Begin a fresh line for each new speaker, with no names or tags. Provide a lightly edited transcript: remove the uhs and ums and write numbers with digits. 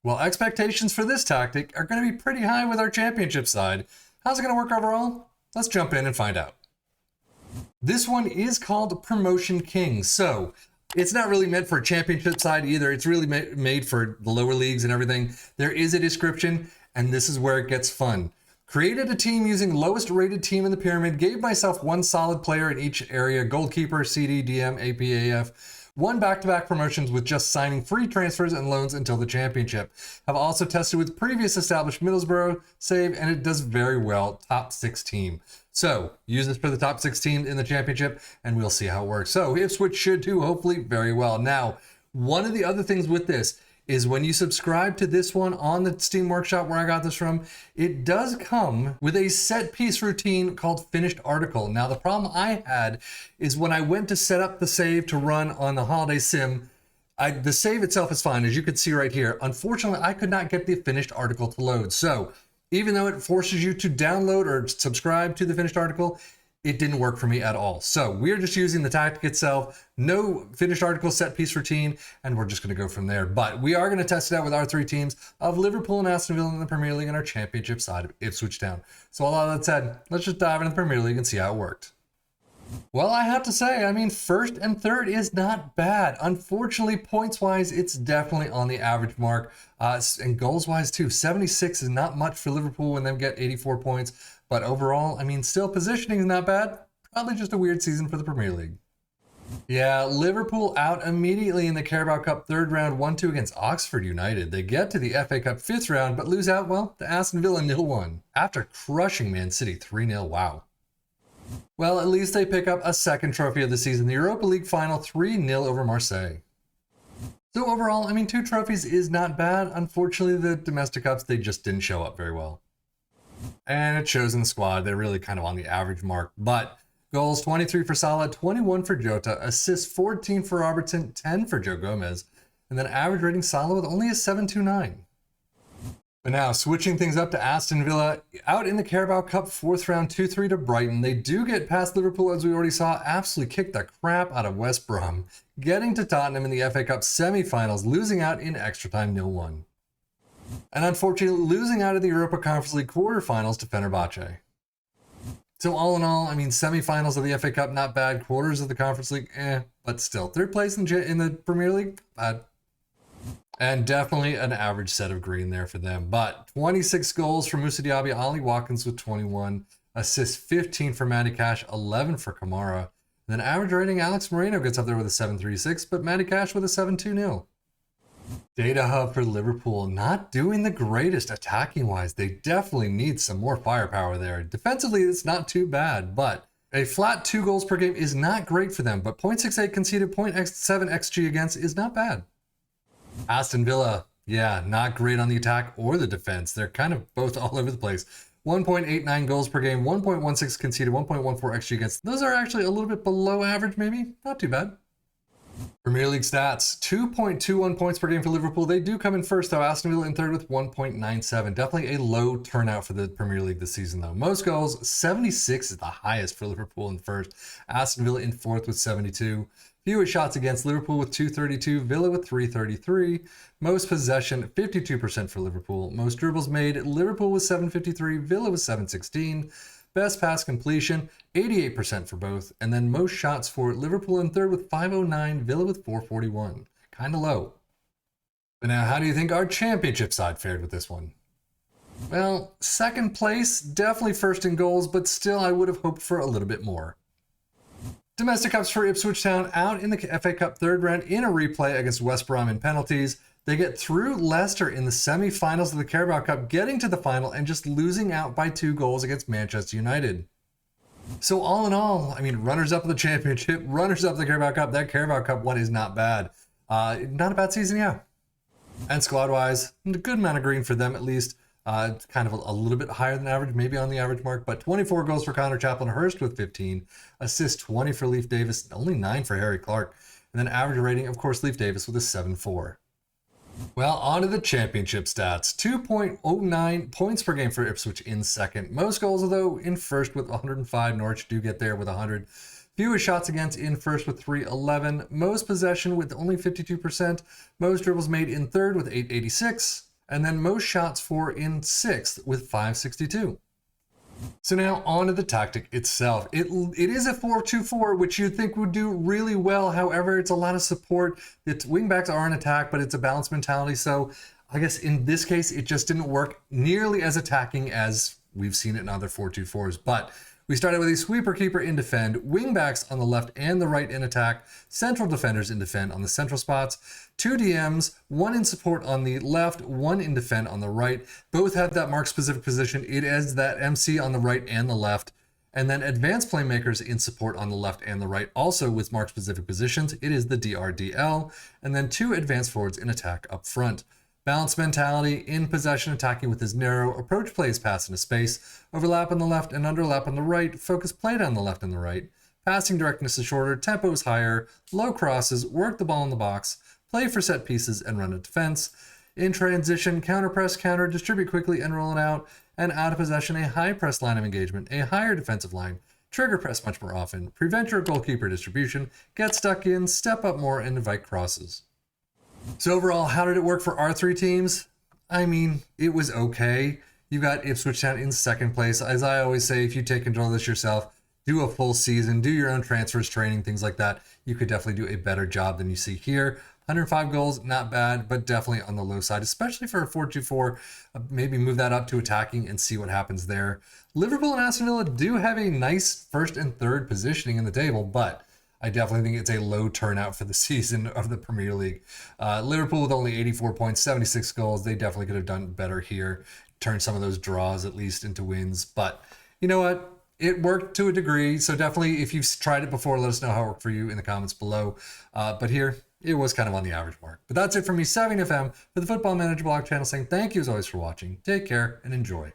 Well, expectations for this tactic are going to be pretty high with our championship side. How's it going to work overall? Let's jump in and find out. This one is called Promotion King, so it's not really meant for a championship side either. It's really made for the lower leagues and everything. There is a description, and this is where it gets fun. Created a team using lowest rated team in the pyramid, gave myself one solid player in each area, goalkeeper, CD, DM, APAF. Won back-to-back promotions with just signing free transfers and loans until the championship. Have also tested with previous established Middlesbrough save, and it does very well. Top 6 team. So use this for the top 6 teams in the championship, and we'll see how it works. So Ipswich should do hopefully very well. Now, one of the other things with this is when you subscribe to this one on the Steam Workshop where I got this from, it does come with a set piece routine called Finished Article. Now, the problem I had is when I went to set up the save to run on the Holiday Sim, the save itself is fine, as you can see right here. Unfortunately, I could not get the Finished Article to load. So even though it forces you to download or subscribe to the Finished Article, it didn't work for me at all. So we're just using the tactic itself, no Finished Article set piece routine, and we're just going to go from there. But we are going to test it out with our 3 teams of Liverpool and Aston Villa in the Premier League and our championship side of Ipswich Town. So all that said, let's just dive into the Premier League and see how it worked. Well, I have to say, I mean, first and third is not bad. Unfortunately, points-wise, it's definitely on the average mark. And goals-wise, too. 76 is not much for Liverpool when they get 84 points. But overall, I mean, still positioning is not bad. Probably just a weird season for the Premier League. Yeah, Liverpool out immediately in the Carabao Cup 3rd round, 1-2 against Oxford United. They get to the FA Cup 5th round, but lose out, well, to Aston Villa 0-1. After crushing Man City 3-0, wow. Well, at least they pick up a second trophy of the season, the Europa League final 3-0 over Marseille. So overall, I mean, 2 trophies is not bad. Unfortunately, the domestic cups, they just didn't show up very well. And it shows in the squad. They're really kind of on the average mark. But goals, 23 for Salah, 21 for Jota, assists 14 for Robertson, 10 for Joe Gomez. And then average rating Salah with only a 7.29. But now, switching things up to Aston Villa, out in the Carabao Cup 4th round, 2-3 to Brighton. They do get past Liverpool, as we already saw, absolutely kick the crap out of West Brom, getting to Tottenham in the FA Cup semi-finals, losing out in extra time 0-1. And unfortunately, losing out of the Europa Conference League quarterfinals to Fenerbahce. So all in all, I mean, semi-finals of the FA Cup, not bad. Quarters of the Conference League, but still. 3rd place in the Premier League, bad. And definitely an average set of green there for them. But 26 goals for Moussa Diaby, Ollie Watkins with 21, assists 15 for Matty Cash, 11 for Kamara. And then average rating, Alex Moreno gets up there with a 7.36, but Matty Cash with a 7.20. Data hub for Liverpool, not doing the greatest attacking wise. They definitely need some more firepower there. Defensively, it's not too bad, but a flat 2 goals per game is not great for them. But 0.68 conceded, 0.7 XG against is not bad. Aston Villa, yeah, not great on the attack or the defense. They're kind of both all over the place. 1.89 goals per game, 1.16 conceded, 1.14 XG against. Those are actually a little bit below average, maybe. Not too bad. Premier League stats, 2.21 points per game for Liverpool. They do come in first, though. Aston Villa in 3rd with 1.97. Definitely a low turnout for the Premier League this season, though. Most goals, 76 is the highest for Liverpool in 1st. Aston Villa in 4th with 72. Fewest shots against, Liverpool with 232, Villa with 333. Most possession, 52% for Liverpool. Most dribbles made, Liverpool with 753, Villa with 716. Best pass completion, 88% for both. And then most shots for Liverpool in 3rd with 509, Villa with 441. Kind of low. But now, how do you think our championship side fared with this one? Well, 2nd place, definitely 1st in goals, but still I would have hoped for a little bit more. Domestic Cups for Ipswich Town out in the FA Cup 3rd round in a replay against West Brom in penalties. They get through Leicester in the semi-finals of the Carabao Cup, getting to the final and just losing out by 2 goals against Manchester United. So all in all, I mean, runners-up of the championship, runners-up of the Carabao Cup. That Carabao Cup one is not bad. Not a bad season, yeah. And squad-wise, a good amount of green for them at least. Kind of a little bit higher than average, maybe on the average mark, but 24 goals for Connor Chaplin-Hurst with 15, assists 20 for Leif Davis, only 9 for Harry Clark, and then average rating, of course, Leif Davis with a 7.4. Well, on to the championship stats. 2.09 points per game for Ipswich in 2nd. Most goals, though, in 1st with 105. Norwich do get there with 100. Fewest shots against in 1st with 311. Most possession with only 52%. Most dribbles made in 3rd with 886. and then most shots for in 6th with 562. So now on to the tactic itself. It is a 4-2-4, which you'd think would do really well. However, it's a lot of support. Its wingbacks are in attack, but it's a balanced mentality. So I guess in this case, it just didn't work nearly as attacking as we've seen it in other 4-2-4s. But we started with a sweeper keeper in defend, wingbacks on the left and the right in attack, central defenders in defend on the central spots, 2 DMs, 1 in support on the left, 1 in defend on the right. Both have that mark specific position. It is that MC on the right and the left. And then advanced playmakers in support on the left and the right, also with mark specific positions. It is the DRDL. And then 2 advanced forwards in attack up front. Balanced mentality, in possession, attacking with his narrow, approach plays pass into space, overlap on the left and underlap on the right, focus play down the left and the right, passing directness is shorter, tempo is higher, low crosses, work the ball in the box, play for set pieces and run a defense. In transition, counter press, counter, distribute quickly and roll it out, and out of possession, a high press line of engagement, a higher defensive line, trigger press much more often, prevent your goalkeeper distribution, get stuck in, step up more, and invite crosses. So overall, how did it work for our 3 teams? I mean, it was okay. You got Ipswich Town in 2nd place. As I always say, if you take control of this yourself, do a full season, do your own transfers, training, things like that, you could definitely do a better job than you see here. 105 goals, not bad, but definitely on the low side, especially for a 4-2-4. Maybe move that up to attacking and see what happens there. Liverpool and Aston Villa do have a nice 1st and 3rd positioning in the table, but I definitely think it's a low turnout for the season of the Premier League. Liverpool with only 84 points, 76 goals. They definitely could have done better here. Turn some of those draws at least into wins. But you know what? It worked to a degree. So definitely, if you've tried it before, let us know how it worked for you in the comments below. But here, it was kind of on the average mark. But that's it from me, Savvy FM, for the Football Manager blog channel, saying thank you as always for watching. Take care and enjoy.